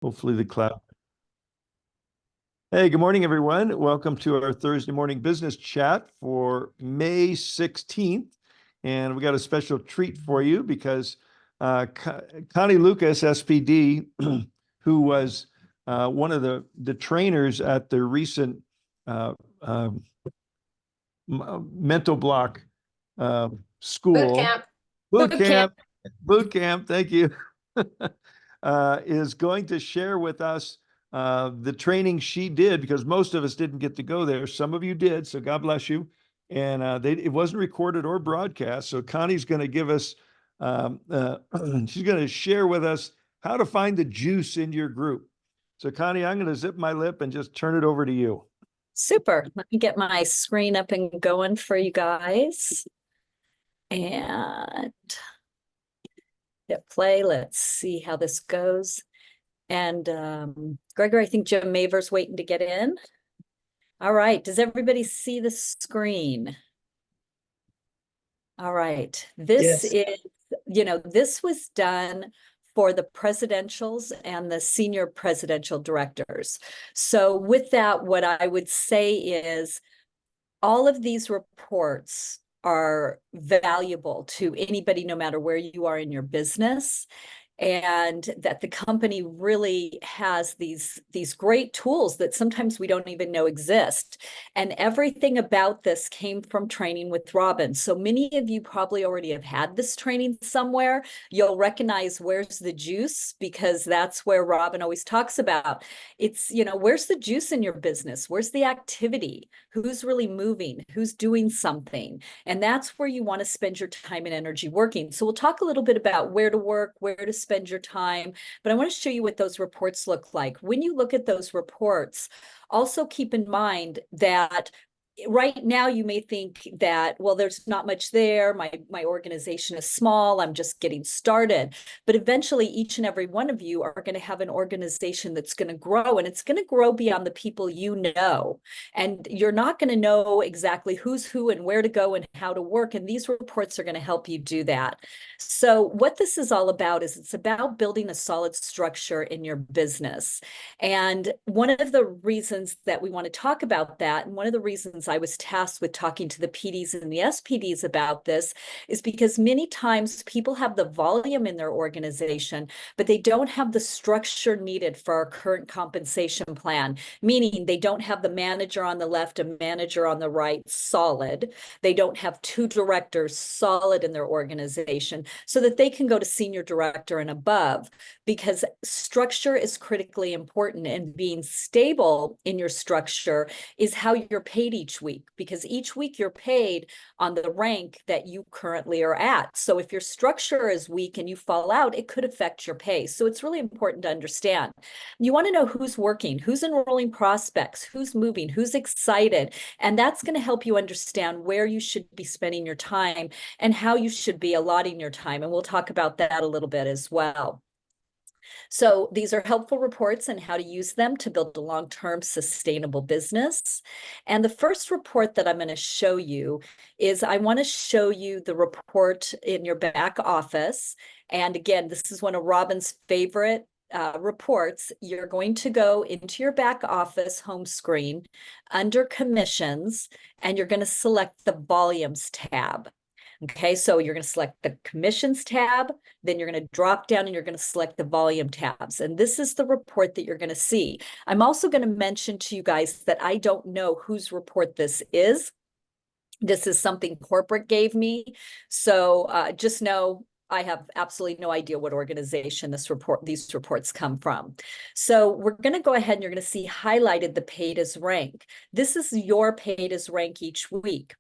Hopefully the cloud. Hey, good morning, everyone. Welcome to our Thursday morning business chat for May 16th. And we got a special treat for you because Connie Lucas, SPD, who was one of the trainers at the recent uh, uh, mental block Boot school, camp. boot Boot camp. camp, boot camp, thank you, is going to share with us the training she did because most of us didn't get to go there. Some of you did, so God bless you. And it wasn't recorded or broadcast. So Connie's going to give us, she's going to share with us how to find the juice in your group. So Connie, I'm going to zip my lip and just turn it over to you. Super. Let me get my screen up and going for you guys. And hit play. Let's see how this goes. And Gregor, I think Jim Maver's waiting to get in. All right. Does everybody see the screen? All right. This is, this was done for the presidentials and the senior presidential directors. So with that, what I would say is all of these reports are valuable to anybody, no matter where you are in your business, and that the company really has these great tools that sometimes we don't even know exist. And everything about this came from training with Robin. So many of you probably already have had this training somewhere. You'll recognize where's the juice, because that's where Robin always talks about. It's, where's the juice in your business? Where's the activity? Who's really moving? Who's doing something? And that's where you want to spend your time and energy working. So we'll talk a little bit about where to work, where to spend your time, but I want to show you what those reports look like. When you look at those reports, also keep in mind that right now you may think that, well, there's not much there. My organization is small. I'm just getting started. But eventually, each and every one of you are going to have an organization that's going to grow, and it's going to grow beyond the people you know. And you're not going to know exactly who's who and where to go and how to work. And these reports are going to help you do that. So what this is all about is it's about building a solid structure in your business. And one of the reasons that we want to talk about that, and one of the reasons I was tasked with talking to the PDs and the SPDs about this, is because many times people have the volume in their organization, but they don't have the structure needed for our current compensation plan, meaning they don't have the manager on the left, a manager on the right, solid. They don't have two directors solid in their organization so that they can go to senior director and above, because structure is critically important, and being stable in your structure is how you're paid each week, because each week you're paid on the rank that you currently are at. So if your structure is weak and you fall out, it could affect your pay. So it's really important to understand. You want to know who's working, who's enrolling prospects, who's moving, who's excited, and that's going to help you understand where you should be spending your time and how you should be allotting your time. And we'll talk about that a little bit as well. So these are helpful reports and how to use them to build a long-term sustainable business. And the first report that I'm going to show you is I want to show you the report in your back office. And again, this is one of Robin's favorite reports. You're going to go into your back office home screen under commissions, and you're going to select the volumes tab. Okay, so you're going to select the commissions tab, then you're going to drop down and you're going to select the volume tabs. And this is the report that you're going to see. I'm also going to mention to you guys that I don't know whose report this is. This is something corporate gave me. So just know I have absolutely no idea what organization these reports come from. So we're going to go ahead and you're going to see highlighted the paid as rank. This is your paid as rank each week.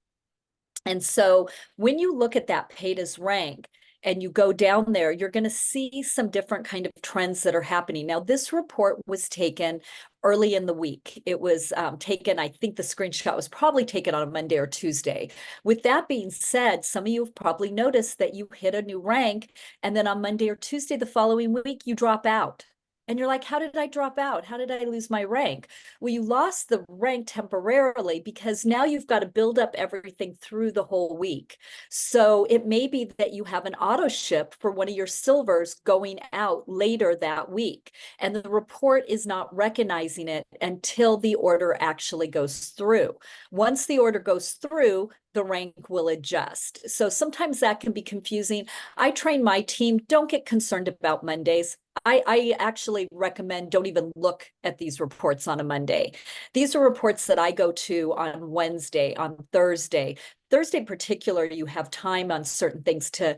And so when you look at that paid as rank and you go down there, you're going to see some different kind of trends that are happening. Now, this report was taken early in the week. It was taken, I think the screenshot was probably taken on a Monday or Tuesday. With that being said, some of you have probably noticed that you hit a new rank, and then on Monday or Tuesday the following week, you drop out. And you're like, how did I drop out? How did I lose my rank? Well, you lost the rank temporarily because now you've got to build up everything through the whole week. So it may be that you have an auto ship for one of your silvers going out later that week, and the report is not recognizing it until the order actually goes through. Once the order goes through, the rank will adjust. So sometimes that can be confusing. I train my team, don't get concerned about Mondays. I actually recommend don't even look at these reports on a Monday. These are reports that I go to on Wednesday, on Thursday. Thursday in particular, you have time on certain things to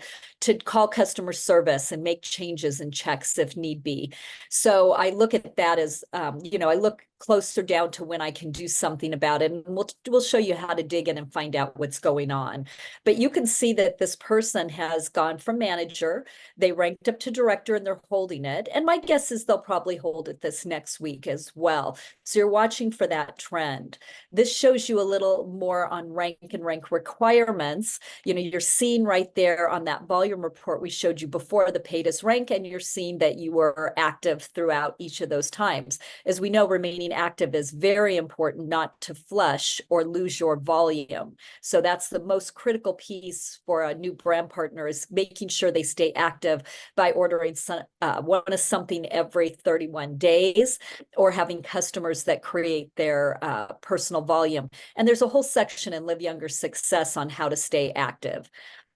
call customer service and make changes and checks if need be. So I look at that as, I look closer down to when I can do something about it. And we'll show you how to dig in and find out what's going on. But you can see that this person has gone from manager, they ranked up to director, and they're holding it. And my guess is they'll probably hold it this next week as well. So you're watching for that trend. This shows you a little more on rank and rank requirements. You're seeing right there on that volume report we showed you before the paid as rank, and you're seeing that you were active throughout each of those times. As we know, remaining active is very important not to flush or lose your volume. So that's the most critical piece for a new brand partner, is making sure they stay active by ordering something every 31 days or having customers that create their personal volume. And there's a whole section in Live Younger Success on how to stay active.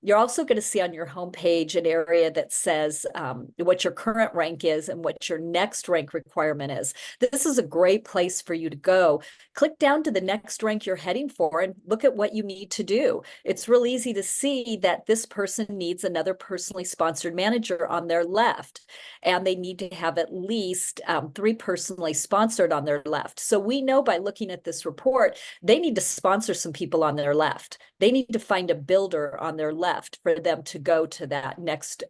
You're also going to see on your homepage an area that says what your current rank is and what your next rank requirement is. This is a great place for you to go. Click down to the next rank you're heading for and look at what you need to do. It's real easy to see that this person needs another personally sponsored manager on their left, and they need to have at least 3 personally sponsored on their left. So we know by looking at this report, they need to sponsor some people on their left. They need to find a builder on their left for them to go to that next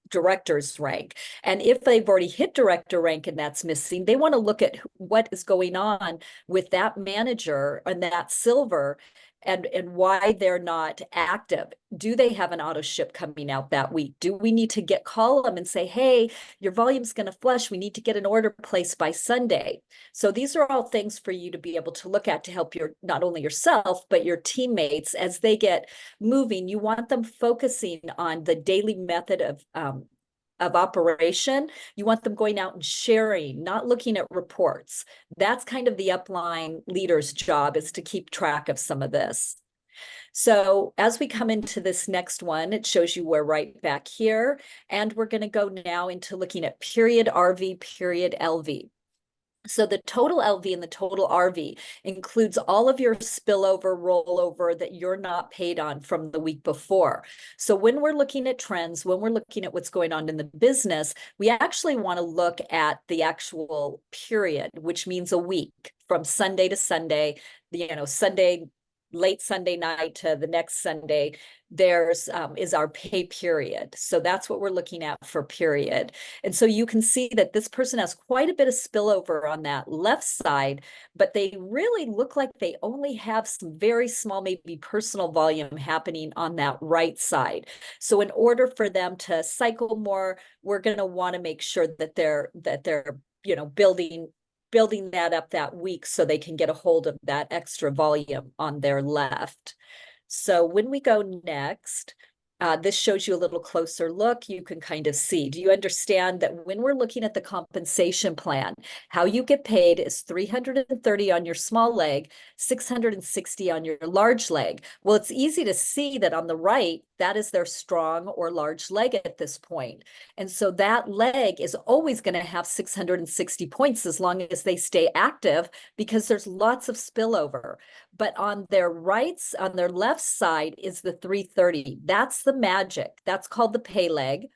director's rank. And if they've already hit director rank and that's missing, they want to look at what is going on with that manager and that silver, and why they're not active. Do they have an auto ship coming out that week? Do we need to call them and say, hey, your volume's going to flush. We need to get an order placed by Sunday. So these are all things for you to be able to look at to help not only yourself, but your teammates as they get moving. You want them focusing on the daily method of operation. You want them going out and sharing, not looking at reports. That's kind of the upline leader's job, is to keep track of some of this. So as we come into this next one, it shows you we're right back here. And we're going to go now into looking at period RV, period LV. So the total LV and the total RV includes all of your spillover, rollover that you're not paid on from the week before. So when we're looking at trends, when we're looking at what's going on in the business, we actually want to look at the actual period, which means a week from Sunday to Sunday, Sunday, late Sunday night to the next Sunday. There's is our pay period. So that's what we're looking at for period. And so you can see that this person has quite a bit of spillover on that left side, but they really look like they only have some very small, maybe personal volume happening on that right side. So in order for them to cycle more, we're going to want to make sure that they're building that up that week so they can get a hold of that extra volume on their left. So when we go next, this shows you a little closer look. You can kind of see. Do you understand that when we're looking at the compensation plan, how you get paid is 330 on your small leg, 660 on your large leg? Well, it's easy to see that on the right, that is their strong or large leg at this point. And so that leg is always going to have 660 points as long as they stay active, because there's lots of spillover. But on their left side is the 330. That's the magic. That's called the pay leg.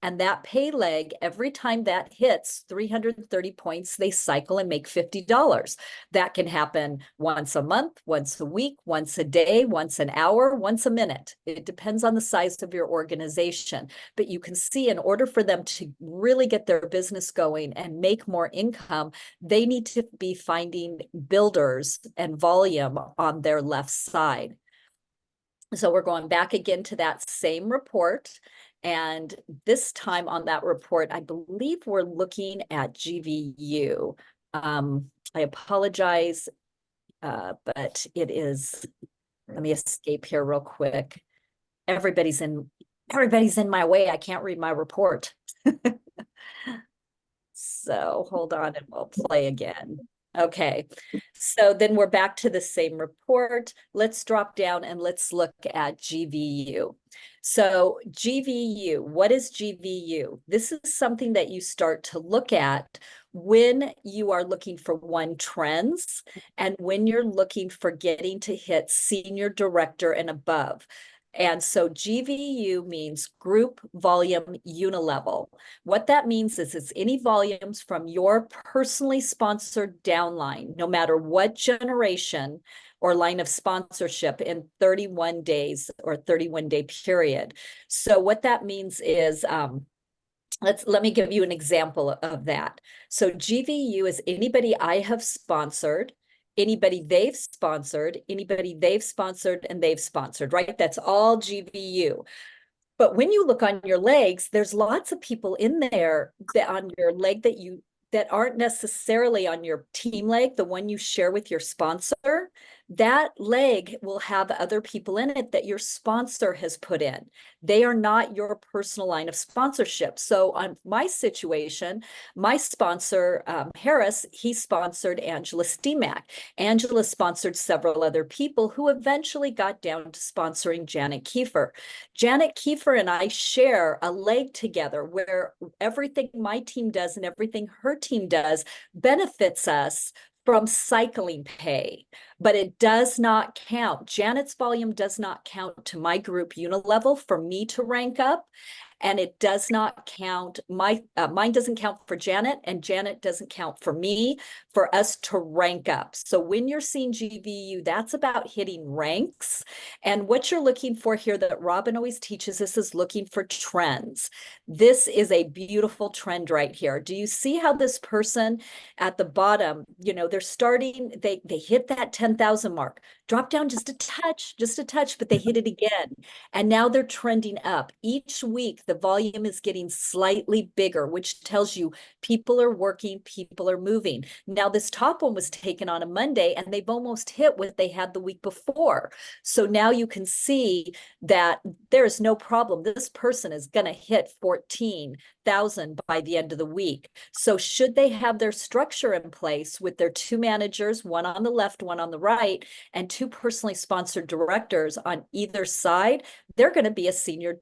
And that pay leg, every time that hits 330 points, they cycle and make $50. That can happen once a month, once a week, once a day, once an hour, once a minute. It depends on the size of your organization. But you can see, in order for them to really get their business going and make more income, they need to be finding builders and volume on their left side. So we're going back again to that same report. And this time on that report, I believe we're looking at GVU. I apologize, but it is, let me escape here real quick. Everybody's in my way. I can't read my report. So hold on and we'll play again. Okay, so then we're back to the same report. Let's drop down and let's look at GVU. So GVU, what is GVU? This is something that you start to look at when you are looking for trends and when you're looking for getting to hit senior director and above. And so GVU means group volume unilevel. What that means is it's any volumes from your personally sponsored downline, no matter what generation or line of sponsorship in 31 days or 31-day period. So what that means is, let me give you an example of that. So GVU is anybody I have sponsored, anybody they've sponsored, anybody they've sponsored, and they've sponsored, right? That's all GVU. But when you look on your legs, there's lots of people in there that on your leg that aren't necessarily on your team leg, the one you share with your sponsor. That leg will have other people in it that your sponsor has put in. They are not your personal line of sponsorship. So on my situation, my sponsor, Harris, he sponsored Angela Stimac. Angela sponsored several other people who eventually got down to sponsoring Janet Kiefer. Janet Kiefer and I share a leg together where everything my team does and everything her team does benefits us from cycling pay, but it does not count. Janet's volume does not count to my group unilevel for me to rank up. And it does not count, mine doesn't count for Janet, and Janet doesn't count for me for us to rank up. So when you're seeing GVU, that's about hitting ranks. And what you're looking for here that Robin always teaches us is looking for trends. This is a beautiful trend right here. Do you see how this person at the bottom, they're starting, they hit that 10,000 mark, drop down just a touch, but they hit it again. And now they're trending up. Each week, the volume is getting slightly bigger, which tells you people are working, people are moving. Now, this top one was taken on a Monday, and they've almost hit what they had the week before. So now you can see that there's no problem. This person is going to hit 14,000 by the end of the week. So should they have their structure in place with their two managers, one on the left, one on the right, and two personally sponsored directors on either side, they're going to be a senior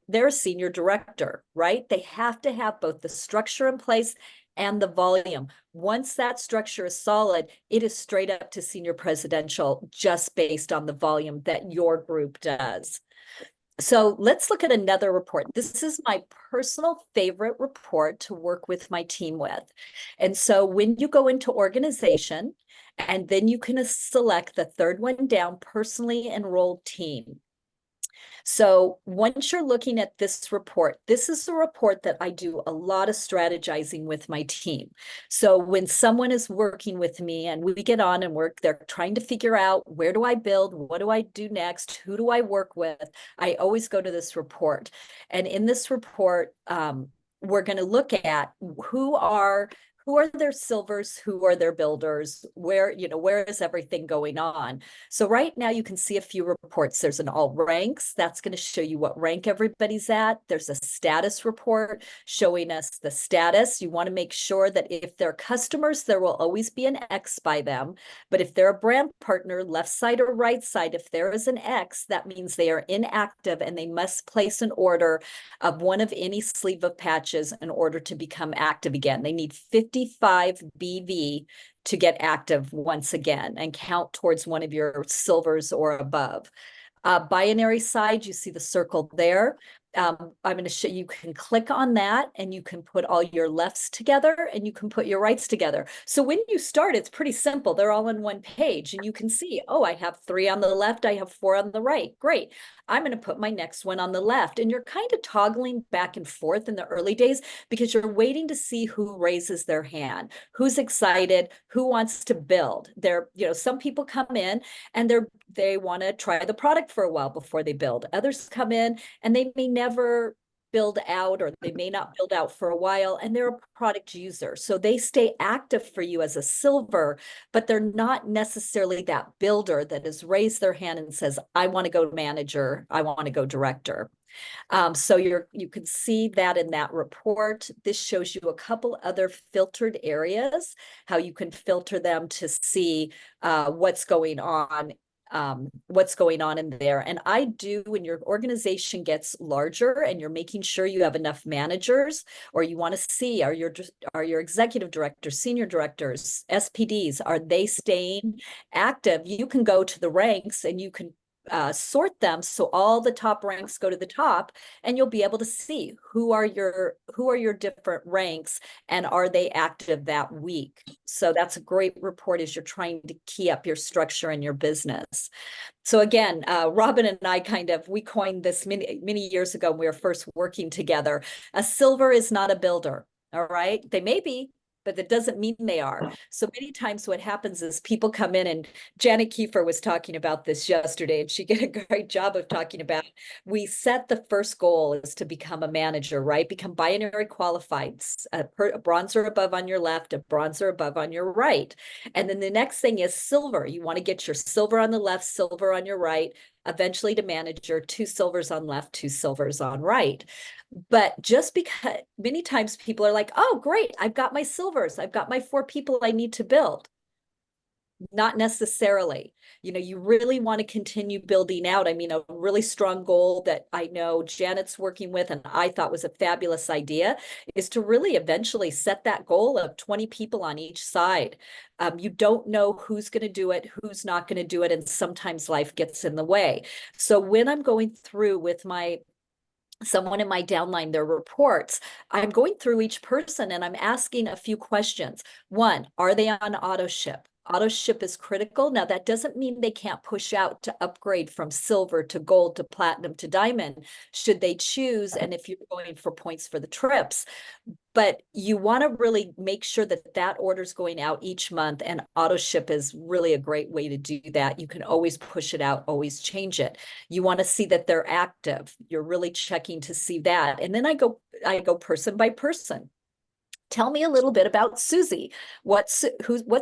director, right? They have to have both the structure in place and the volume. Once that structure is solid, it is straight up to senior presidential just based on the volume that your group does. So let's look at another report. This is my personal favorite report to work with my team with. And so when you go into organization, and then you can select the third one down, personally enrolled team. So once you're looking at this report, this is a report that I do a lot of strategizing with my team. So when someone is working with me and we get on and work, they're trying to figure out, where do I build? What do I do next? Who do I work with? I always go to this report. And in this report, we're going to look at who are their silvers, who are their builders, where is everything going on. So right now you can see a few reports. There's an all ranks, that's going to show you what rank everybody's at. There's a status report showing us the status. You want to make sure that if they're customers, there will always be an X by them. But if they're a brand partner, left side or right side, if there is an X, that means they are inactive and they must place an order of one of any sleeve of patches in order to become active again. They need 55 BV to get active once again and count towards one of your silvers or above. Binary side, you see the circle there. I'm going to show you can click on that and you can put all your lefts together and you can put your rights together. So when you start, it's pretty simple. They're all on one page and you can see, oh, I have 3 on the left. I have 4 on the right. Great. I'm going to put my next one on the left. And you're kind of toggling back and forth in the early days because you're waiting to see who raises their hand, who's excited, who wants to build. Some people come in and they want to try the product for a while before they build. Others come in and they may never build out, or they may not build out for a while, and they're a product user. So they stay active for you as a silver, but they're not necessarily that builder that has raised their hand and says, I want to go manager, I want to go director. So you can see that in that report. This shows you a couple other filtered areas, how you can filter them to see what's going on in there. And I do, when your organization gets larger and you're making sure you have enough managers, or you want to see, are your executive directors, senior directors, SPDs, are they staying active? You can go to the ranks and you can sort them so all the top ranks go to the top, and you'll be able to see who are your different ranks and are they active that week. So that's a great report as you're trying to key up your structure and your business. So again, Robin and I we coined this many years ago when we were first working together. A silver is not a builder. All right. They may be, but that doesn't mean they are. So many times what happens is people come in, and Janet Kiefer was talking about this yesterday, and she did a great job of talking about, we set the first goal is to become a manager, right? Become binary qualified, a bronze or above on your left, a bronze or above on your right. And then the next thing is silver. You want to get your silver on the left, silver on your right, eventually to manager, 2 silvers on left, 2 silvers on right. But just because many times people are like, oh, great, I've got my silvers, I've got my 4 people I need to build. Not necessarily. You really want to continue building out. I mean, a really strong goal that I know Janet's working with, and I thought was a fabulous idea, is to really eventually set that goal of 20 people on each side. You don't know who's going to do it, who's not going to do it, and sometimes life gets in the way. So when I'm going through with someone in my downline, their reports, I'm going through each person and I'm asking a few questions. One, are they on auto ship? Auto ship is critical. Now, that doesn't mean they can't push out to upgrade from silver to gold to platinum to diamond, should they choose, and if you're going for points for the trips. But you want to really make sure that that order is going out each month, and auto ship is really a great way to do that. You can always push it out, always change it. You want to see that they're active. You're really checking to see that. And then I go person by person. Tell me a little bit about Susie. What's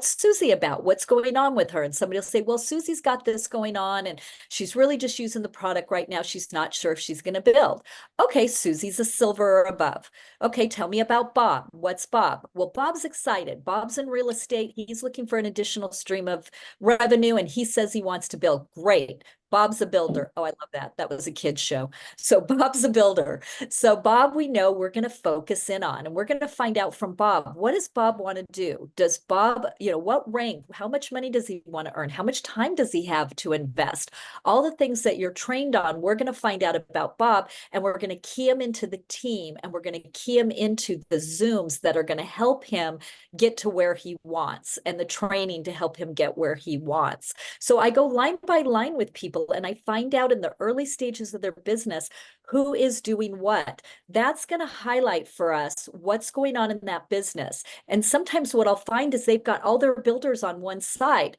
Susie about? What's going on with her? And somebody will say, well, Susie's got this going on and she's really just using the product right now. She's not sure if she's going to build. Okay, Susie's a silver or above. Okay, tell me about Bob. What's Bob? Well, Bob's excited. Bob's in real estate. He's looking for an additional stream of revenue, and he says he wants to build. Great. Bob's a builder. Oh, I love that. That was a kid's show. So Bob's a builder. So Bob, we know we're going to focus in on, and we're going to find out from Bob, what does Bob want to do? Does Bob, what rank, how much money does he want to earn? How much time does he have to invest? All the things that you're trained on, we're going to find out about Bob, and we're going to key him into the team, and we're going to key him into the Zooms that are going to help him get to where he wants, and the training to help him get where he wants. So I go line by line with people, and I find out in the early stages of their business who is doing what. That's going to highlight for us what's going on in that business. And sometimes what I'll find is they've got all their builders on one side.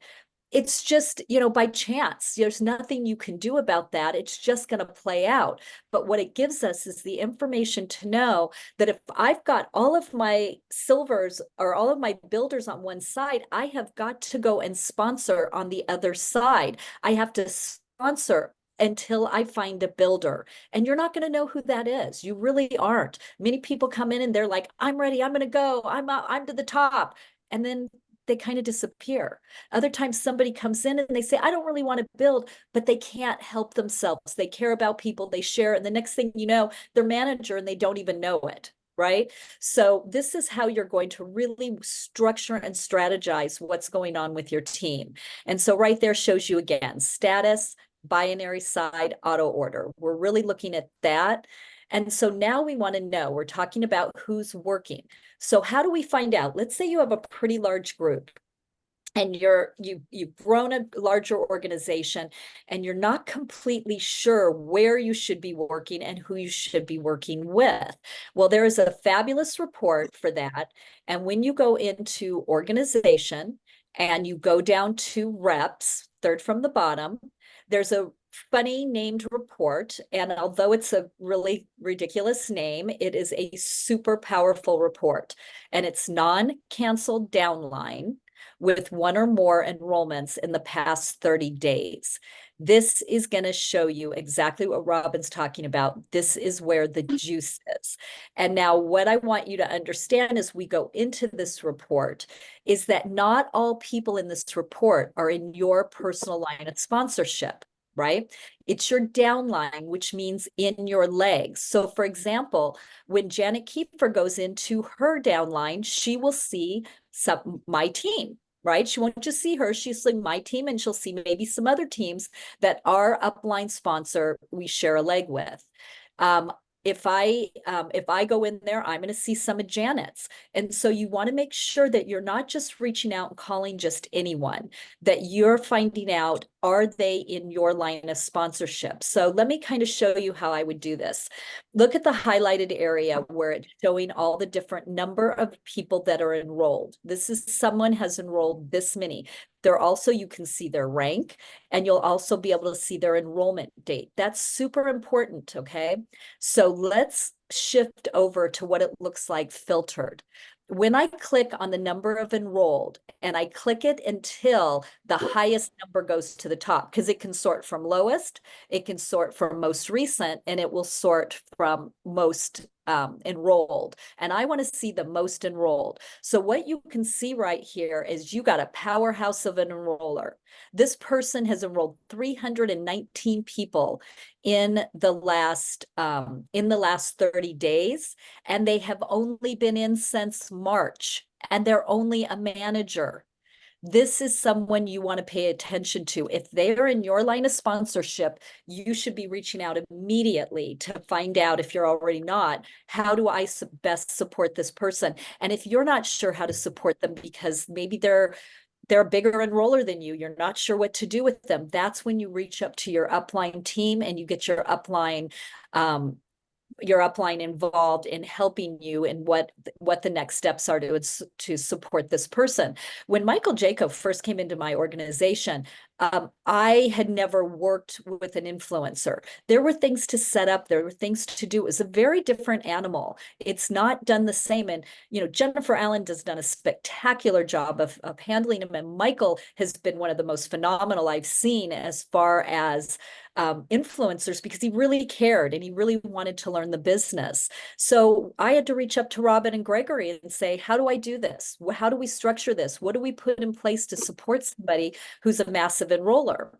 It's just, by chance. There's nothing you can do about that. It's just going to play out. But what it gives us is the information to know that if I've got all of my silvers or all of my builders on one side, I have got to go and sponsor on the other side. I have to sponsor until I find a builder. And you're not going to know who that is. You really aren't. Many people come in and they're like, I'm ready. I'm going to go. I'm to the top. And then they kind of disappear. Other times somebody comes in and they say, I don't really want to build, but they can't help themselves. They care about people, they share. And the next thing you know, they're manager and they don't even know it. Right? So this is how you're going to really structure and strategize what's going on with your team. And so right there shows you again, status, binary side, auto order. We're really looking at that. And so now we want to know, we're talking about who's working. So how do we find out? Let's say you have a pretty large group and you've grown a larger organization and you're not completely sure where you should be working and who you should be working with. Well, there is a fabulous report for that. And when you go into organization and you go down to reps, third from the bottom, there's a funny named report. And although it's a really ridiculous name, it is a super powerful report. And it's non-canceled downline with one or more enrollments in the past 30 days. This is going to show you exactly what Robin's talking about. This is where the juice is. And now what I want you to understand as we go into this report is that not all people in this report are in your personal line of sponsorship, right? It's your downline, which means in your legs. So for example, when Janet Kiefer goes into her downline, she will see my team, right? She won't just see her, she'll see my team, and she'll see maybe some other teams that our upline sponsor, we share a leg with. If I go in there, I'm going to see some of Janet's. And so you want to make sure that you're not just reaching out and calling just anyone, that you're finding out, are they in your line of sponsorship? So let me kind of show you how I would do this. Look at the highlighted area where it's showing all the different number of people that are enrolled. This is someone has enrolled this many. There also, you can see their rank, and you'll also be able to see their enrollment date. That's super important, okay? So let's shift over to what it looks like filtered. When I click on the number of enrolled and I click it until the highest number goes to the top, because it can sort from lowest, it can sort from most recent, and it will sort from most enrolled. And I want to see the most enrolled. So what you can see right here is you got a powerhouse of an enroller. This person has enrolled 319 people in the last 30 days, and they have only been in since March, and they're only a manager. This is someone you want to pay attention to. If they're in your line of sponsorship, you should be reaching out immediately to find out, if you're already not, how do I best support this person? And if you're not sure how to support them because maybe they're a bigger enroller than you, you're not sure what to do with them, that's when you reach up to your upline team and you get your upline involved in helping you in what the next steps are to support this person. When Michael Jaco first came into my organization, I had never worked with an influencer. There were things to set up, there were things to do. It was a very different animal. It's not done the same. And, Jennifer Allen has done a spectacular job of handling him. And Michael has been one of the most phenomenal I've seen as far as influencers, because he really cared and he really wanted to learn the business. So I had to reach up to Robin and Gregory and say, how do I do this? How do we structure this? What do we put in place to support somebody who's a massive enroller?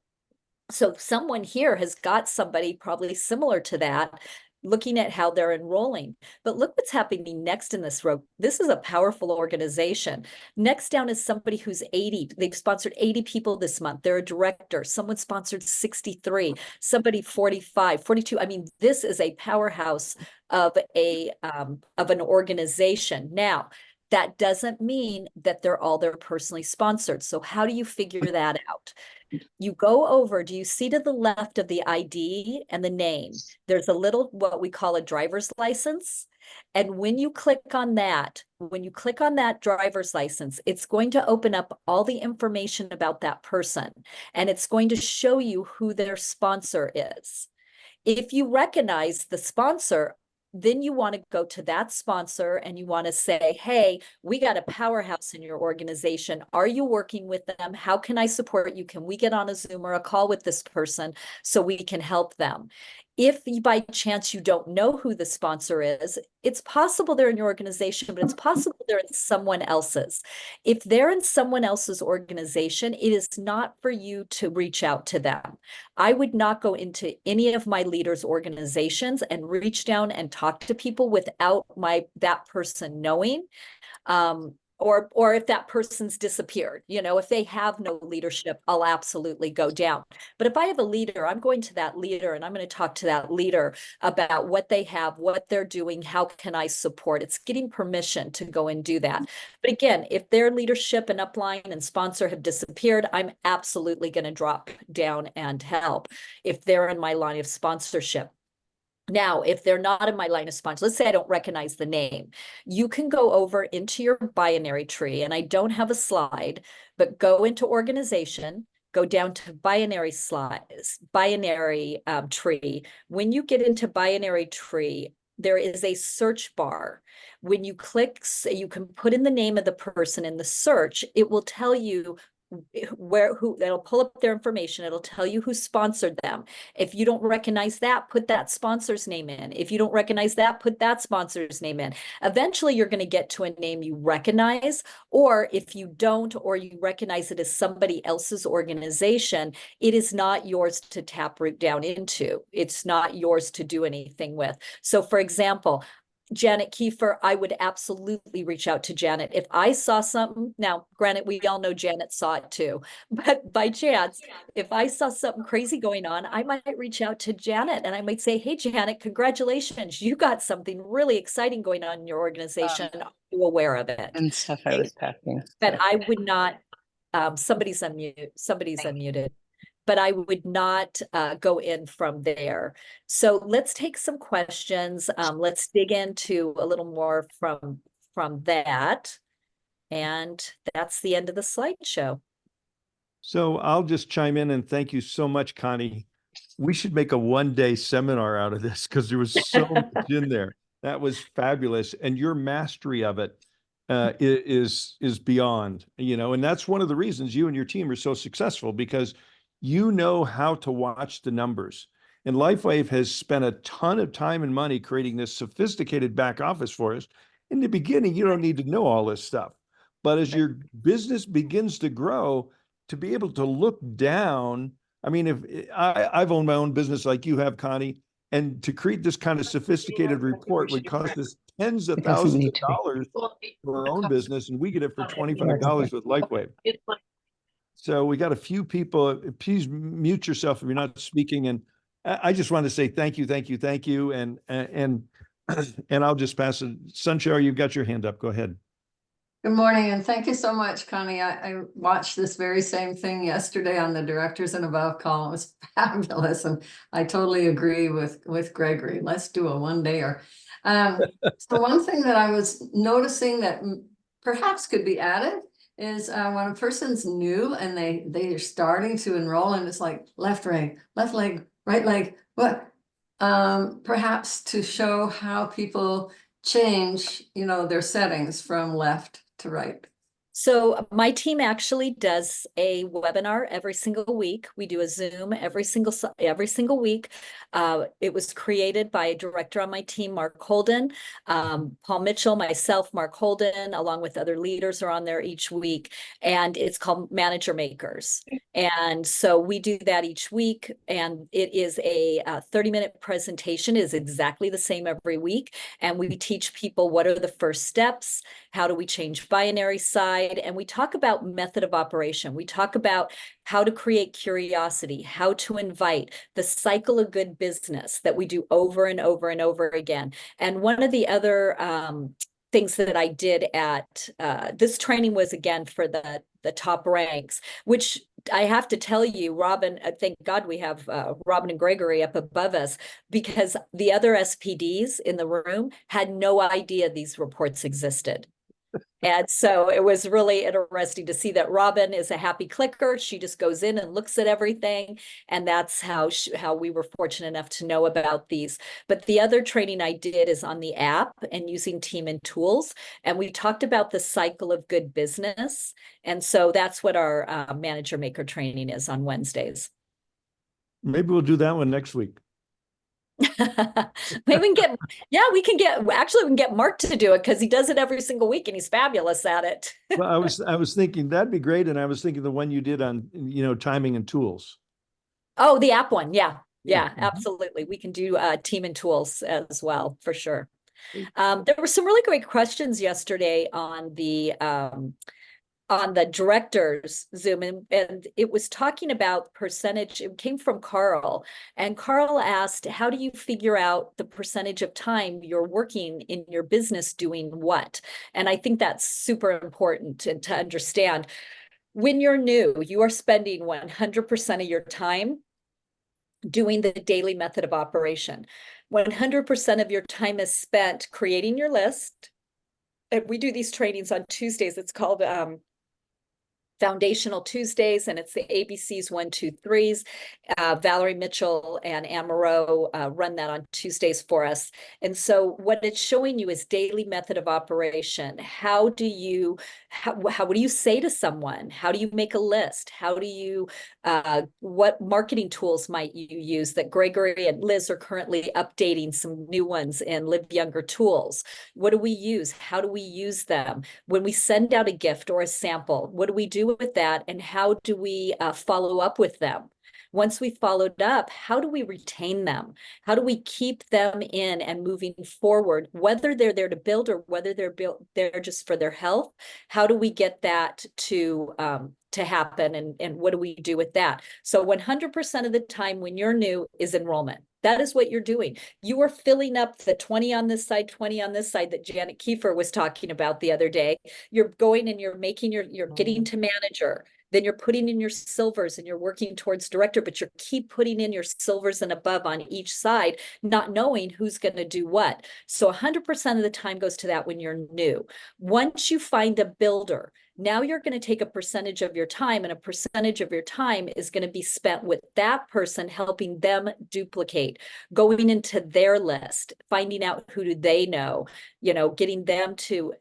So someone here has got somebody probably similar to that, looking at how they're enrolling. But look what's happening next in this row. This is a powerful organization. Next down is somebody who's 80. They've sponsored 80 people this month. They're a director. Someone sponsored 63, somebody 45, 42. I mean, this is a powerhouse of an organization. Now, that doesn't mean that they're personally sponsored. So how do you figure that out? You go over, do you see to the left of the ID and the name, there's a little, what we call a driver's license. And when you click on that driver's license, it's going to open up all the information about that person. And it's going to show you who their sponsor is. If you recognize the sponsor, then you want to go to that sponsor and you want to say, hey, we got a powerhouse in your organization. Are you working with them? How can I support you? Can we get on a Zoom or a call with this person so we can help them? If by chance you don't know who the sponsor is, it's possible they're in your organization, but it's possible they're in someone else's. If they're in someone else's organization, it is not for you to reach out to them. I would not go into any of my leaders' organizations and reach down and talk to people without that person knowing. Or if that person's disappeared, if they have no leadership, I'll absolutely go down. But if I have a leader, I'm going to that leader and I'm going to talk to that leader about what they have, what they're doing, how can I support? It's getting permission to go and do that. But again, if their leadership and upline and sponsor have disappeared, I'm absolutely going to drop down and help if they're in my line of sponsorship. Now, if they're not in my line of sponsor, let's say I don't recognize the name, you can go over into your binary tree, and I don't have a slide, but go into organization, go down to binary tree. When you get into binary tree, there is a search bar. When you click, you can put in the name of the person in the search. It will tell you it'll pull up their information. It'll tell you who sponsored them. If you don't recognize that, put that sponsor's name in. If you don't recognize that, put that sponsor's name in. Eventually, you're going to get to a name you recognize, or if you don't, or you recognize it as somebody else's organization, it is not yours to taproot down into. It's not yours to do anything with. So for example, Janet Kiefer, I would absolutely reach out to Janet. If I saw something, now granted, we all know Janet saw it too, but by chance, if I saw something crazy going on, I might reach out to Janet and I might say, hey, Janet, congratulations. You got something really exciting going on in your organization. Are you aware of it? And stuff I was packing. But I would not, somebody's unmuted. But I would not go in from there. So let's take some questions. Let's dig into a little more from that. And that's the end of the slideshow. So I'll just chime in and thank you so much, Connie. We should make a one-day seminar out of this because there was so much in there. That was fabulous. And your mastery of it is beyond, and that's one of the reasons you and your team are so successful, because you know how to watch the numbers. And LifeWave has spent a ton of time and money creating this sophisticated back office for us. In the beginning, you don't need to know all this stuff. But as your business begins to grow, to be able to look down, I mean, if I've owned my own business like you have, Connie, and to create this kind of sophisticated report would cost us tens of thousands of dollars for our own business, and we get it for $25 with LifeWave. So we got a few people. Please mute yourself if you're not speaking. And I just want to say thank you. And I'll just pass it. Sunshine, you've got your hand up. Go ahead. Good morning, and thank you so much, Connie. I watched this very same thing yesterday on the Directors and Above call. It was fabulous, and I totally agree with Gregory. Let's do a one-dayer. So one thing that I was noticing that perhaps could be added is when a person's new and they are starting to enroll, and it's like left leg, right leg, what? Perhaps to show how people change, their settings from left to right. So my team actually does a webinar every single week. We do a Zoom every single week. It was created by a director on my team, Mark Holden. Paul Mitchell, myself, Mark Holden, along with other leaders are on there each week. And it's called Manager Makers. And so we do that each week. And it is a 30-minute presentation. It is exactly the same every week. And we teach people what are the first steps, how do we change binary side, and we talk about method of operation. We talk about how to create curiosity, how to invite, the cycle of good business that we do over and over and over again. And one of the other things that I did at this training was, again, for the top ranks, which I have to tell you, Robin, thank God we have Robin and Gregory up above us, because the other SPDs in the room had no idea these reports existed. And so it was really interesting to see that Robin is a happy clicker. She just goes in and looks at everything. And that's how we were fortunate enough to know about these. But the other training I did is on the app and using Team and Tools. And we talked about the cycle of good business. And so that's what our Manager Maker training is on Wednesdays. Maybe we'll do that one next week. Maybe we can we can get Mark to do it, because he does it every single week and he's fabulous at it. Well, I was thinking that'd be great. And I was thinking the one you did on, timing and tools. Oh, the app one. Yeah, absolutely. We can do Team and Tools as well, for sure. There were some really great questions yesterday on the director's Zoom, and it was talking about percentage. It came from Carl, and Carl asked, how do you figure out the percentage of time you're working in your business doing what? And I think that's super important to understand. When you're new, you are spending 100% of your time doing the daily method of operation. 100% of your time is spent creating your list. And we do these trainings on Tuesdays. It's called Foundational Tuesdays, and it's the ABCs 1, 2, 3s. Valerie Mitchell and Ann Moreau run that on Tuesdays for us. And so what it's showing you is daily method of operation. How do you what do you say to someone? How do you make a list? How do you what marketing tools might you use? That Gregory and Liz are currently updating some new ones in Live Younger tools. What do we use? How do we use them? When we send out a gift or a sample, what do we do with that, and how do we follow up with them? Once we followed up, how do we retain them? How do we keep them in and moving forward, whether they're there to build or whether they're there just for their health? How do we get that to happen, and what do we do with that? So 100% of the time when you're new is enrollment. That is what you're doing. You are filling up the 20 on this side, 20 on this side that Janet Kiefer was talking about the other day. You're going and you're making you're getting to manager. Then you're putting in your silvers and you're working towards director, but you keep putting in your silvers and above on each side, not knowing who's going to do what. So 100% of the time goes to that when you're new. Once you find a builder, now you're going to take a percentage of your time, and a percentage of your time is going to be spent with that person, helping them duplicate, going into their list, finding out who do they know, getting them to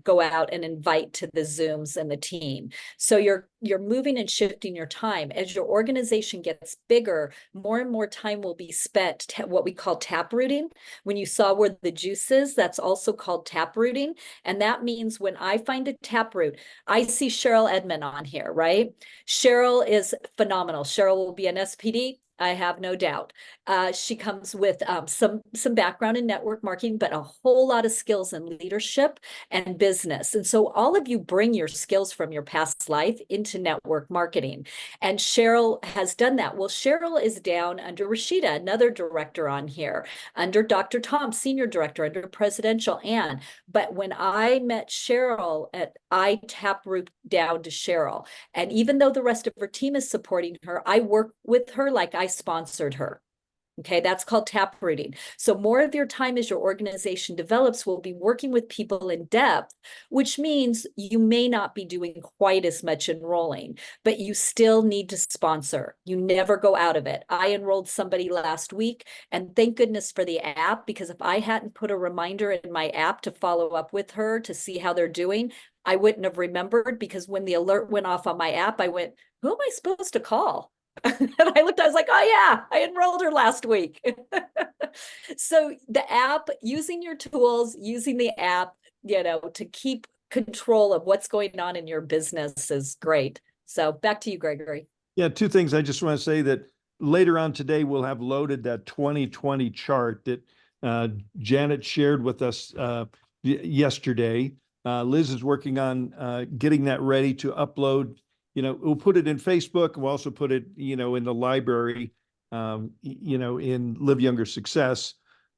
go out and invite to the Zooms and the team. So you're moving and shifting your time. As your organization gets bigger, more and more time will be spent what we call tap rooting. When you saw where the juice is, that's also called tap rooting. And that means when I find a tap root, I see Cheryl Edmond on here, right? Cheryl is phenomenal. Cheryl will be an SPD. I have no doubt. She comes with some background in network marketing, but a whole lot of skills in leadership and business. And so all of you bring your skills from your past life into network marketing. And Cheryl has done that. Well, Cheryl is down under Rashida, another director on here, under Dr. Tom, senior director, under Presidential Ann. But when I met Cheryl, I tap root down to Cheryl. And even though the rest of her team is supporting her, I work with her like I sponsored her. Okay, that's called tap rooting. So more of your time as your organization develops will be working with people in depth, which means you may not be doing quite as much enrolling, but you still need to sponsor. You never go out of it. I enrolled somebody last week, and thank goodness for the app, because if I hadn't put a reminder in my app to follow up with her to see how they're doing, I wouldn't have remembered, because when the alert went off on my app, I went, who am I supposed to call? And I looked, I was like, oh yeah, I enrolled her last week. So the app, using your tools, using the app, to keep control of what's going on in your business is great. So back to you, Gregory. Yeah, two things. I just want to say that later on today, we'll have loaded that 2020 chart that Janet shared with us yesterday. Liz is working on getting that ready to upload. We'll put it in Facebook. We'll also put it, in the library, in Live Younger Success.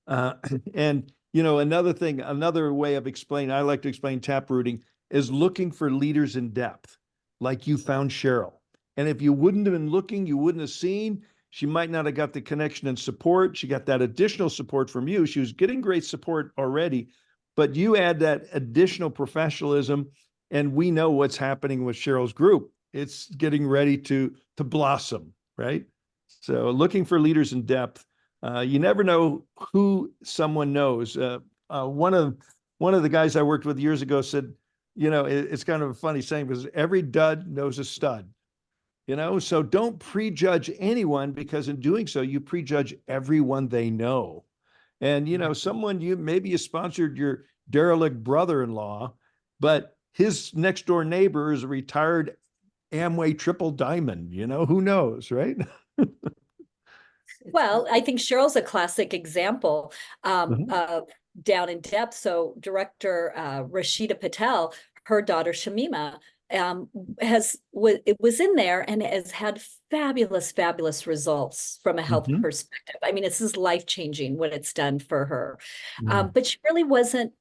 And, another way of explaining, I like to explain tap rooting, is looking for leaders in depth, like you found Cheryl. And if you wouldn't have been looking, you wouldn't have seen. She might not have got the connection and support. She got that additional support from you. She was getting great support already, but you add that additional professionalism, and we know what's happening with Cheryl's group. It's getting ready to blossom, right? So looking for leaders in depth. You never know who someone knows. One of the guys I worked with years ago said, it's kind of a funny saying, because every dud knows a stud. So don't prejudge anyone, because in doing so, you prejudge everyone they know. And, maybe you sponsored your derelict brother-in-law, but his next door neighbor is a retired Amway triple diamond, who knows, right? Well, I think Cheryl's a classic example of down in depth. So Director Rashida Patel, her daughter Shamima, was in there and has had fabulous results from a health perspective. I mean, this is life-changing what it's done for her. But she really wasn't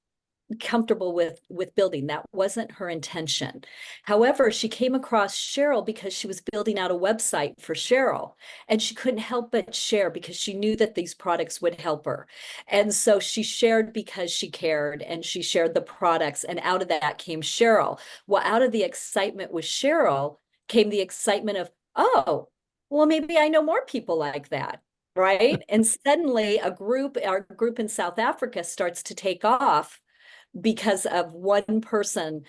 comfortable with building. That wasn't her intention. However, she came across Cheryl because she was building out a website for Cheryl, and she couldn't help but share because she knew that these products would help her. And so she shared because she cared, and she shared the products, and out of that came Cheryl. Well, out of the excitement with Cheryl came the excitement of, oh, well, maybe I know more people like that. Right. And suddenly our group in South Africa starts to take off because of one person,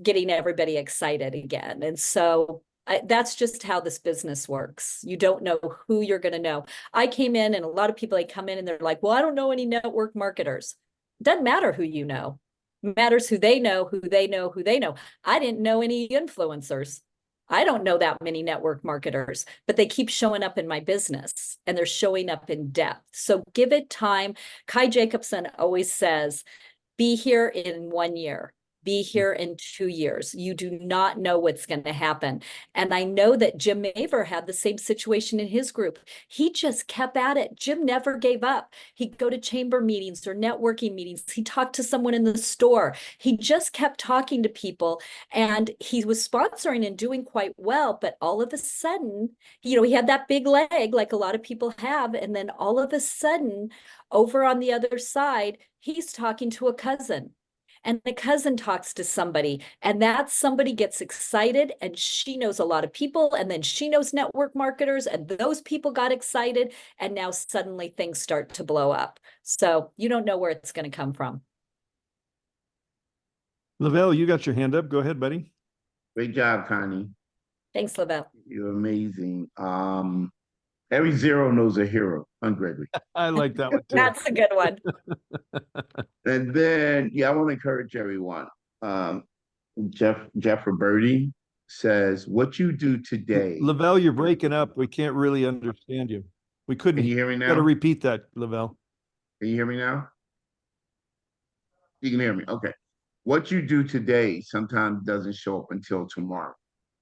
getting everybody excited again. And so that's just how this business works. You don't know who you're going to know. I came in, and a lot of people, they come in and they're like, well, I don't know any network marketers. It doesn't matter who you know. It matters who they know, who they know, who they know. I didn't know any influencers. I don't know that many network marketers, but they keep showing up in my business, and they're showing up in depth. So give it time. Kai Jacobson always says, be here in 1 year, be here in 2 years. You do not know what's going to happen. And I know that Jim Maver had the same situation in his group. He just kept at it. Jim never gave up. He'd go to chamber meetings or networking meetings. He talked to someone in the store. He just kept talking to people, and he was sponsoring and doing quite well. But all of a sudden, he had that big leg like a lot of people have. And then all of a sudden, over on the other side, he's talking to a cousin, and the cousin talks to somebody, and that somebody gets excited, and she knows a lot of people, and then she knows network marketers, and those people got excited, and now suddenly things start to blow up. So you don't know where it's going to come from. Lavelle, you got your hand up. Go ahead, buddy. Great job, Connie. Thanks, Lavelle. You're amazing. Every zero knows a hero, huh, Gregory? I like that one too. That's a good one. And then, I want to encourage everyone. Jeff Roberti says, what you do today. Lavelle, you're breaking up. We can't really understand you. We couldn't. Can you hear me now? Got to repeat that, Lavelle. Can you hear me now? You can hear me. Okay. What you do today sometimes doesn't show up until tomorrow.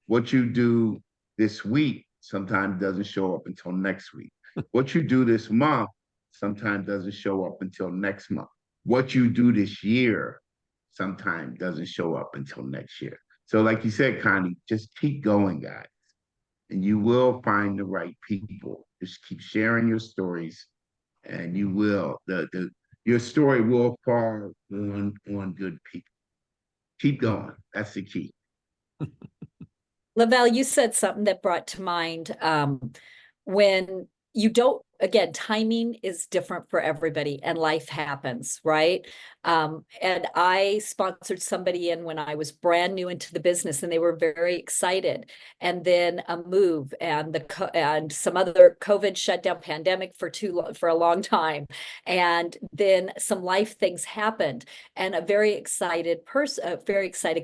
What you do this week sometimes doesn't show up until next week. What you do this month sometimes doesn't show up until next month. What you do this year sometimes doesn't show up until next year. So like you said, Connie, just keep going, guys. And you will find the right people. Just keep sharing your stories, and you will. Your story will fall on good people. Keep going. That's the key. Lavelle, you said something that brought to mind when you don't, again, timing is different for everybody, and life happens, right? And I sponsored somebody in when I was brand new into the business, and they were very excited. And then a move and some other COVID shutdown, pandemic for a long time. And then some life things happened, and a very excited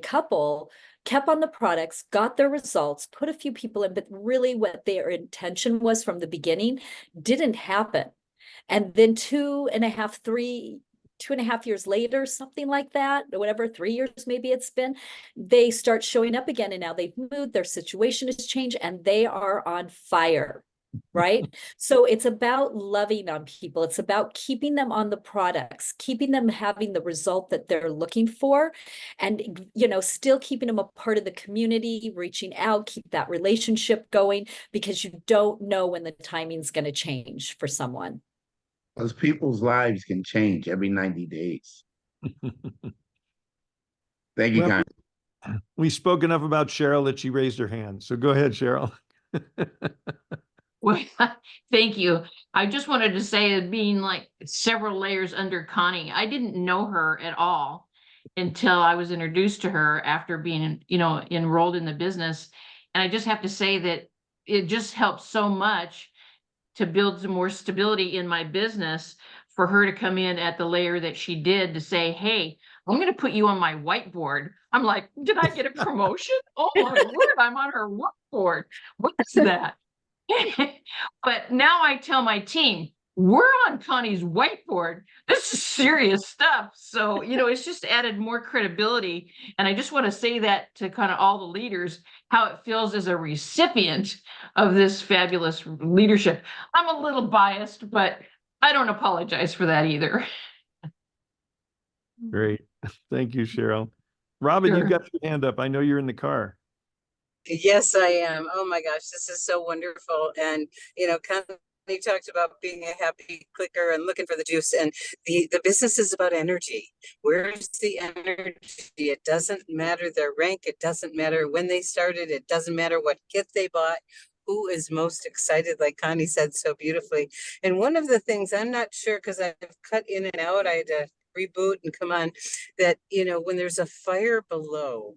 couple kept on the products, got their results, put a few people in, but really what their intention was from the beginning didn't happen. And then 2.5 years later, something like that, or whatever, 3 years maybe it's been, they start showing up again, and now they've moved, their situation has changed, and they are on fire. Right? So it's about loving on people. It's about keeping them on the products, keeping them having the result that they're looking for, and, still keeping them a part of the community, reaching out, keep that relationship going, because you don't know when the timing's going to change for someone. Those people's lives can change every 90 days. Thank you, Well, Connie. we spoke enough about Cheryl that she raised her hand. So go ahead, Cheryl. Well, thank you. I just wanted to say that being like several layers under Connie, I didn't know her at all until I was introduced to her after being, enrolled in the business. And I just have to say that it just helped so much to build some more stability in my business for her to come in at the layer that she did to say, hey, I'm going to put you on my whiteboard. I'm like, did I get a promotion? Oh my word, I'm on her whiteboard. What's that? But now I tell my team, we're on Connie's whiteboard. This is serious stuff. So, it's just added more credibility. And I just want to say that to kind of all the leaders, how it feels as a recipient of this fabulous leadership. I'm a little biased, but I don't apologize for that either. Great. Thank you, Cheryl. Robin, you Sure. got your hand up. I know you're in the car. Yes, I am. Oh my gosh, this is so wonderful. And, Connie talked about being a happy clicker and looking for the juice. And the business is about energy. Where's the energy? It doesn't matter their rank. It doesn't matter when they started. It doesn't matter what kit they bought. Who is most excited, like Connie said so beautifully. And one of the things I'm not sure, because I've cut in and out, I had to reboot and come on, that, when there's a fire below,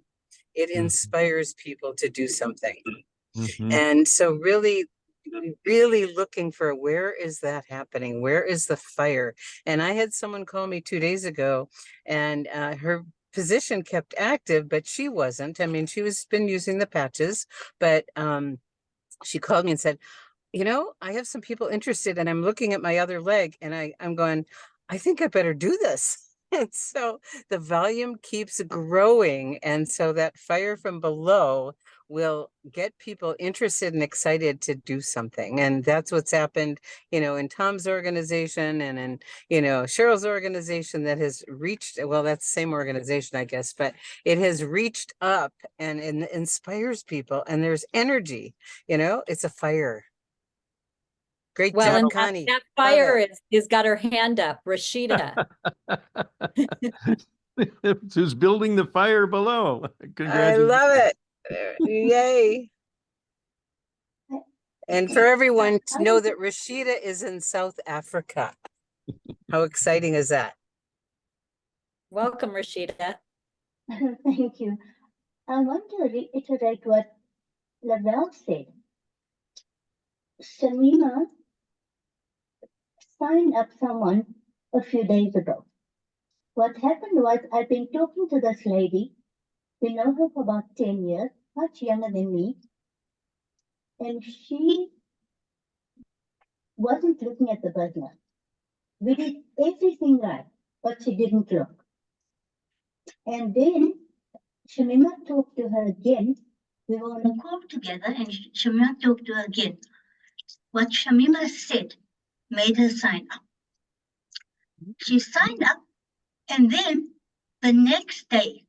it inspires people to do something. Mhm. And so really looking for, where is that happening? Where is the fire? And I had someone call me 2 days ago, and her position kept active, but she wasn't. I mean, she was been using the patches, but she called me and said, I have some people interested, and I'm looking at my other leg, and I'm going, I think I better do this. And so the volume keeps growing. And so that fire from below will get people interested and excited to do something. And that's what's happened, in Tom's organization and in, Cheryl's organization, that has reached, well, that's the same organization, I guess, but it has reached up and inspires people, and there's energy, it's a fire. Great Well, job, and Connie. that Love fire it. is got her hand up, Rashida. Who's building the fire below? I Congratulations. love it. Yay. And for everyone to know that Rashida is in South Africa. How exciting is that? Welcome, Rashida. Thank you. I want to reiterate what Lavelle said. Shamima signed up someone a few days ago. What happened was, I've been talking to this lady. We know her for about 10 years, much younger than me. And she wasn't looking at the business. We did everything right, but she didn't look. And then Shamima talked to her again. We were on a call together, and Shamima talked to her again. What Shamima said made her sign up. She signed up, and then the next day,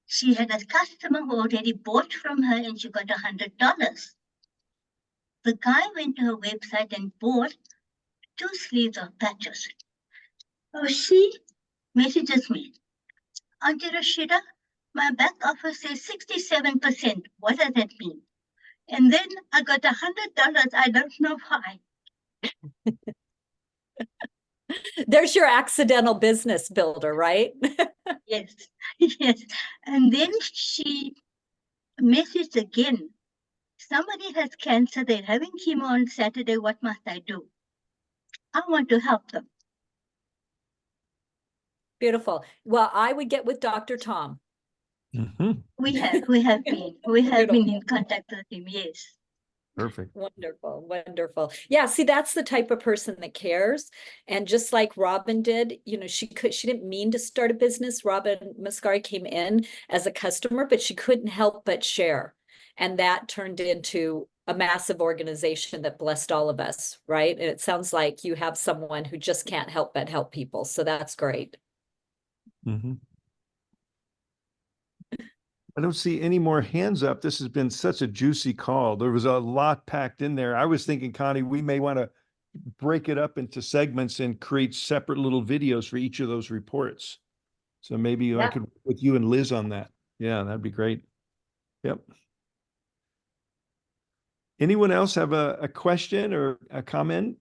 she had a customer who already bought from her, and she got $100. The guy went to her website and bought 2 sleeves of patches. So she messages me, Auntie Rashida, my back office says 67%. What does that mean? And then I got $100. I don't know why. There's your accidental business builder, right? Yes, yes. And then she messaged again. Somebody has cancer. They're having chemo on Saturday. What must I do? I want to help them. Beautiful. Well, I would get with Dr. Tom. Mhm. We have been in contact with him. Yes. Perfect. Wonderful, wonderful. Yeah, see, that's the type of person that cares. And just like Robin did, she didn't mean to start a business. Robin Mascari came in as a customer, but she couldn't help but share. And that turned into a massive organization that blessed all of us, right? And it sounds like you have someone who just can't help but help people. So that's great. Mhm. I don't see any more hands up. This has been such a juicy call. There was a lot packed in there. I was thinking, Connie, we may want to break it up into segments and create separate little videos for each of those reports. So maybe I Yeah. could work with you and Liz on that. Yeah, that'd be great. Yep. Anyone else have a question or a comment?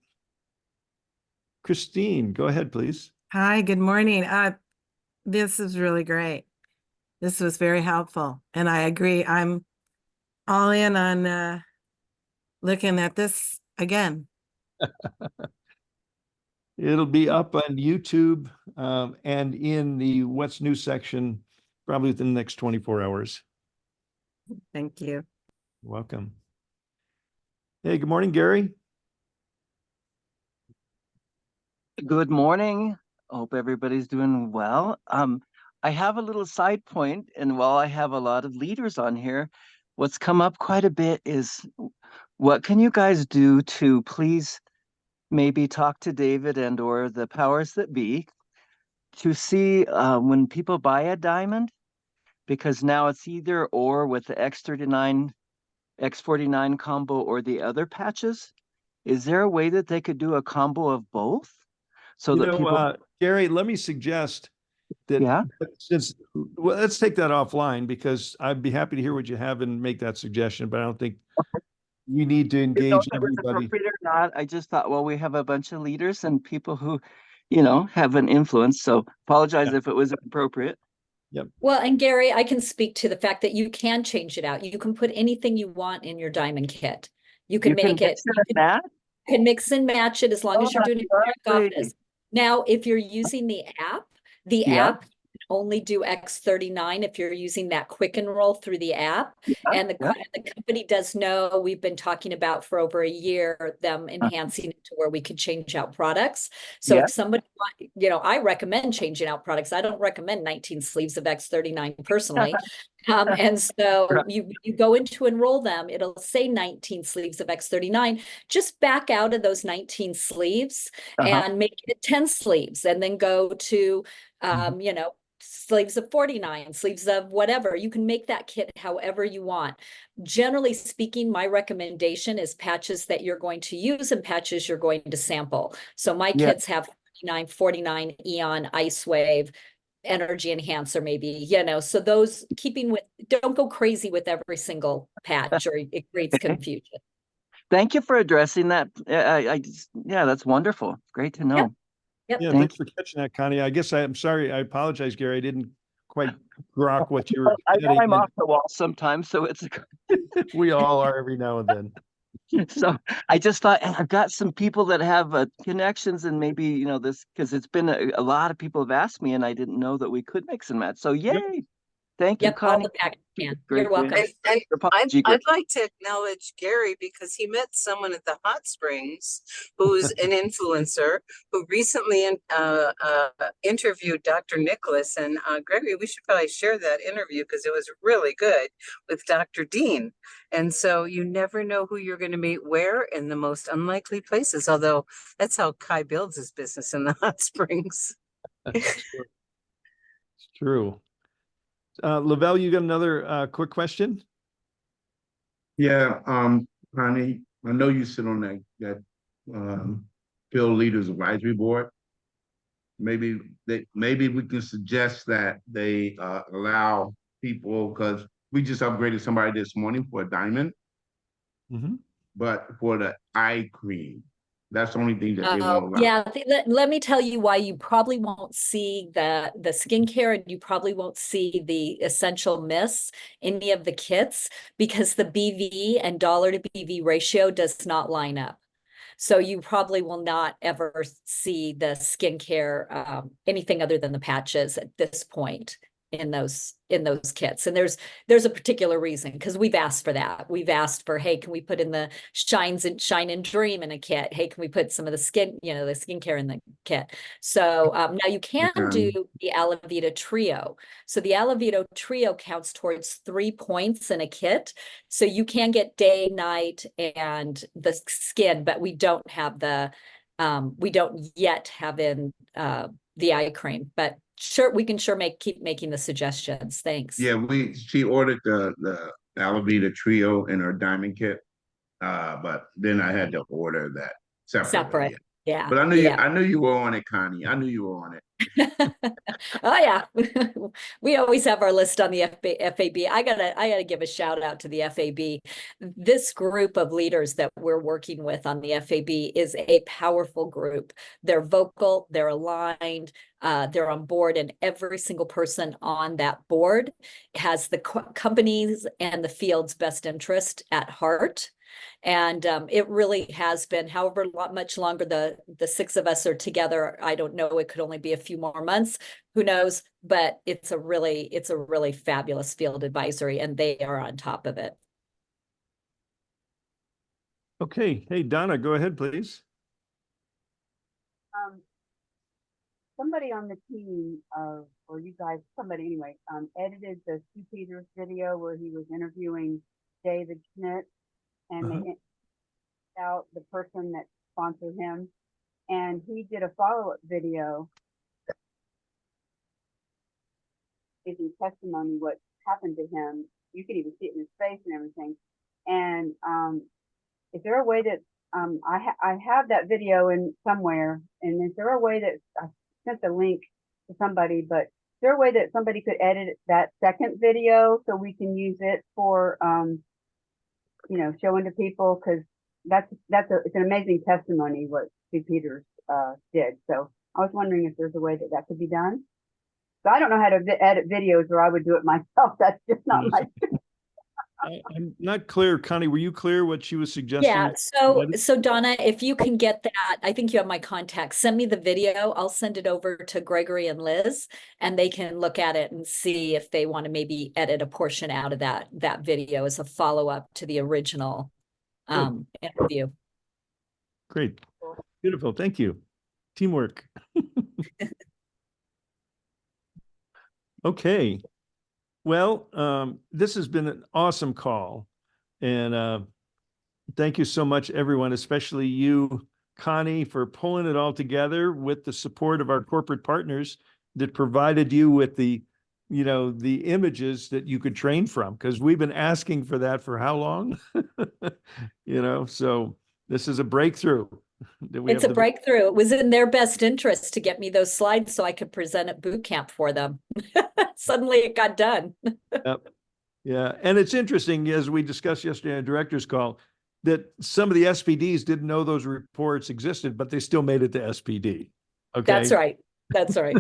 Christine, go ahead, please. Hi, good morning. This is really great. This was very helpful. And I agree. I'm all in on looking at this again. It'll be up on YouTube and in the What's New section probably within the next 24 hours. Thank you. Welcome. Hey, good morning, Gary. Good morning. Hope everybody's doing well. I have a little side point, and while I have a lot of leaders on here, what's come up quite a bit is what can you guys do to please maybe talk to David and or the powers that be, to see when people buy a diamond, because now it's either or with the X39, X49 combo or the other patches. Is there a way that they could do a combo of both so You that know, people, Gary, let me suggest that yeah? since, well, let's take that offline because I'd be happy to hear what you have and make that suggestion, but I don't think you need to Didn't know engage if that was everybody. appropriate or not. I just thought, well, we have a bunch of leaders and people who, you know, have an influence. So apologize if it was appropriate. Well, and Gary, I can speak to the fact that you can change it out. You can put anything you want in your diamond kit. You can You can make it, mix it and match? can mix and match it as long as Oh, you're doing it that's back lovely. office. Now, if you're using the app Yeah. can only do X39 if you're using that quick enroll through the app. And the company does know, we've been talking about for over a year, them enhancing it to where we could change out products. So if somebody, you know, I recommend changing out products. I don't recommend 19 sleeves of X39 personally. And so you go into enroll them, it'll say 19 sleeves of X39, just back out of those 19 sleeves and make it 10 sleeves, and then go to, you know, sleeves of 49, sleeves of whatever. You can make that kit however you want. Generally speaking, my recommendation is patches that you're going to use and patches you're going to sample. So my kits have 49, Eon, Ice Wave, Energy Enhancer, maybe, you know, so those keeping with, don't go crazy with every single patch or it creates confusion. Thank you for addressing that. Yeah, that's wonderful. Great to know. Yep. Yeah, Thank thanks for catching that, Connie. I guess I'm sorry. I apologize, Gary. I didn't quite grok what you were I know getting I'm at. off the wall sometimes, so it's We all are every now and then. so I just thought I've got some people that have connections and maybe, you know, this, because it's been a lot of people have asked me and I didn't know that we could mix and match. So yay. Thank you, Yep, all Connie. the package can. Great, You're welcome. And Apology, I'd like to acknowledge Gary because he met someone at the Hot Springs who's an influencer who recently interviewed Dr. Nicholas. And Gregory, we should probably share that interview because it was really good with Dr. Dean. And so you never know who you're going to meet where in the most unlikely places, although that's how Kai builds his business in the Hot Springs. It's true. Lavelle, you got another quick question? Yeah, Connie, I know you sit on that Field Leaders Advisory Board. Maybe we can suggest that they allow people, because we just upgraded somebody this morning for a diamond, but for the eye cream. That's the only thing that they won't allow. Yeah, let me tell you why you probably won't see the skincare and you probably won't see the Essential Mist, any of the kits, because the BV and dollar to BV ratio does not line up. So you probably will not ever see the skincare, anything other than the patches at this point in those kits. And there's a particular reason, because we've asked for that. We've asked for, hey, can we put in the Shine and Dream in a kit? Hey, can we put some of the skin, you know, the skincare in the kit? So now you can do the Alavita Trio. So the Alavita Trio counts towards 3 points in a kit. So you can get day, night, and the skin, but we don't have the, we don't yet have in the eye cream, but sure, we can keep making the suggestions. Thanks. Yeah, she ordered the Alavita Trio in her diamond kit, but then I had to order that separately. Yeah. But I knew you were on it, Connie. I knew you were on it. Oh yeah, we always have our list on the FAB. I gotta give a shout out to the FAB. This group of leaders that we're working with on the FAB is a powerful group. They're vocal, they're aligned, they're on board, and every single person on that board has the company's and the field's best interest at heart. And it really has been, however much longer the 6 of us are together, I don't know, it could only be a few more months, who knows, but it's a really fabulous field advisory, and they are on top of it. Okay. Hey, Donna, go ahead, please. Somebody on the team or you guys, somebody anyway, edited the Stu Peters video where he was interviewing David Schmidt, and they out the person that sponsored him, and he did a follow-up video amazing testimony what happened to him. You could even see it in his face and everything. And is there a way that I have that video in somewhere, and is there a way that I sent the link to somebody, but is there a way that somebody could edit that second video so we can use it for you know, showing to people? Because it's an amazing testimony what Stu Peters did. So I was wondering if there's a way that that could be done. So I don't know how to edit videos, or I would do it myself. That's just not my. I'm not clear. Connie, were you clear what she was suggesting? Yeah, so Donna, if you can get that, I think you have my contact. Send me the video. I'll send it over to Gregory and Liz, and they can look at it and see if they want to maybe edit a portion out of that video as a follow-up to the original interview. Great. Beautiful. Thank you. Teamwork. Okay. Well, this has been an awesome call. And thank you so much, everyone, especially you, Connie, for pulling it all together with the support of our corporate partners that provided you with the, you know, the images that you could train from, because we've been asking for that for how long? You know, so this is a breakthrough. It's a breakthrough. It was in their best interest to get me those slides so I could present at boot camp for them. Suddenly it got done. Yep. Yeah. And it's interesting, as we discussed yesterday on a director's call, that some of the SPDs didn't know those reports existed, but they still made it to SPD. Okay. That's right. That's right.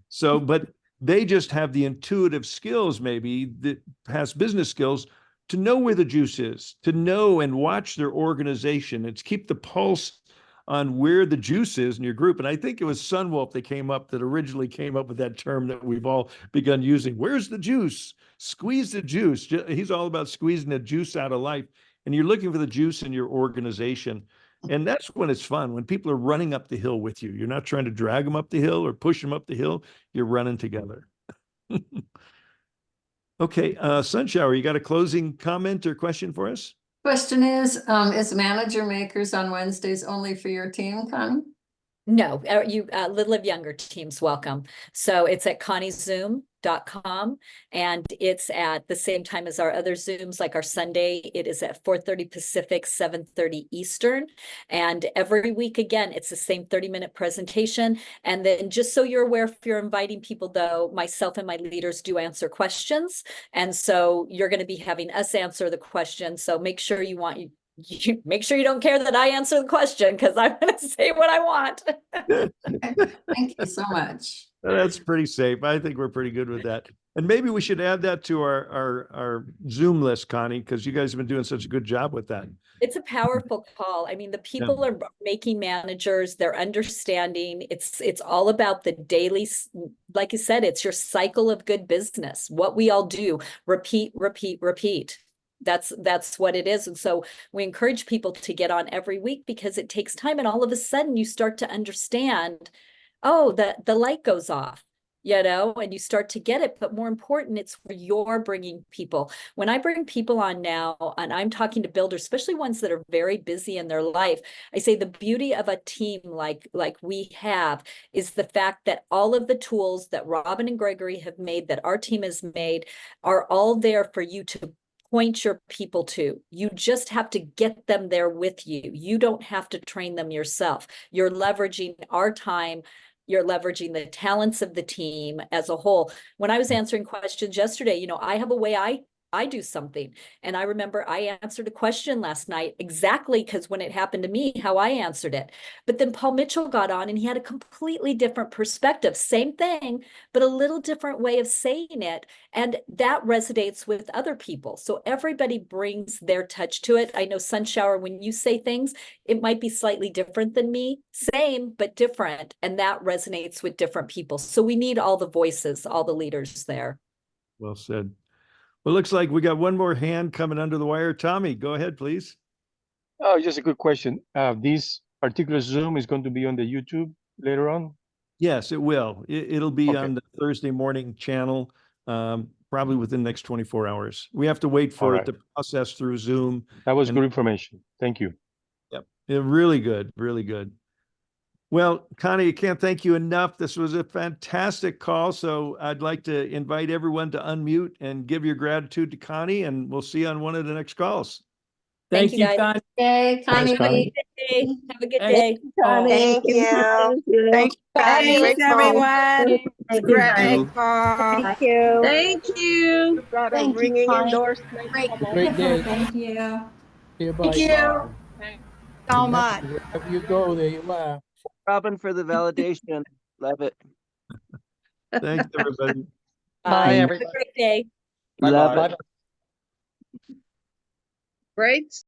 So, but they just have the intuitive skills, maybe the past business skills, to know where the juice is, to know and watch their organization and to keep the pulse on where the juice is in your group. And I think it was Sunwolf that originally came up with that term that we've all begun using. Where's the juice? Squeeze the juice. He's all about squeezing the juice out of life. And you're looking for the juice in your organization. And that's when it's fun, when people are running up the hill with you. You're not trying to drag them up the hill or push them up the hill. You're running together. Okay, Sunshower, you got a closing comment or question for us? Question is Manager Makers on Wednesdays only for your team, Connie? No, Live Younger teams welcome. So it's at conniezoom.com, and it's at the same time as our other Zooms, like our Sunday. It is at 4:30 Pacific, 7:30 Eastern. And every week, again, it's the same 30-minute presentation. And then just so you're aware, if you're inviting people, though, myself and my leaders do answer questions. And so you're going to be having us answer the question. So make sure you make sure you don't care that I answer the question, because I'm going to say what I want. Thank you so much. That's pretty safe. I think we're pretty good with that. And maybe we should add that to our Zoom list, Connie, because you guys have been doing such a good job with that. It's a powerful call. I mean, the people are making managers, they're understanding. It's all about the daily, like you said, it's your cycle of good business. What we all do, repeat, repeat, repeat. That's what it is. And so we encourage people to get on every week, because it takes time. And all of a sudden you start to understand, oh, the light goes off, you know, and you start to get it. But more important, it's where you're bringing people. When I bring people on now, and I'm talking to builders, especially ones that are very busy in their life, I say the beauty of a team like we have is the fact that all of the tools that Robin and Gregory have made, that our team has made, are all there for you to point your people to. You just have to get them there with you. You don't have to train them yourself. You're leveraging our time. You're leveraging the talents of the team as a whole. When I was answering questions yesterday, you know, I have a way I do something. And I remember I answered a question last night exactly because when it happened to me, how I answered it. But then Paul Mitchell got on and he had a completely different perspective. Same thing, but a little different way of saying it. And that resonates with other people. So everybody brings their touch to it. I know, Sunshower, when you say things, it might be slightly different than me. Same, but different. And that resonates with different people. So we need all the voices, all the leaders there. Well said. Well, looks like we got one more hand coming under the wire. Tommy, go ahead, please. Oh, just a quick question. This particular Zoom is going to be on the YouTube later on? Yes, it will. It'll be Okay. on the Thursday morning channel, probably within the next 24 hours. We have to wait for All it right. to process through Zoom. That was And- good information. Thank you. Yep. Yeah, really good, really good. Well, Connie, I can't thank you enough. This was a fantastic call. So I'd like to invite everyone to unmute and give your gratitude to Connie, and we'll see you on one of the next calls. Thank you, guys. Yay, Thanks, Connie. Connie. Have a good Thanks. day. Thank you. Thank Connie, great Thanks, call. everyone. Thank you, Great Connie. call. Thank you. Thank you. You got a Thank you, ringing Connie. endorsement. Great. Come on. Great day. Thank you. Thank you so much. Wherever you go, there you are. Robin for the validation. Love it. Thanks, everybody. Bye. Have a everybody. great day. Love Bye-bye. it. Great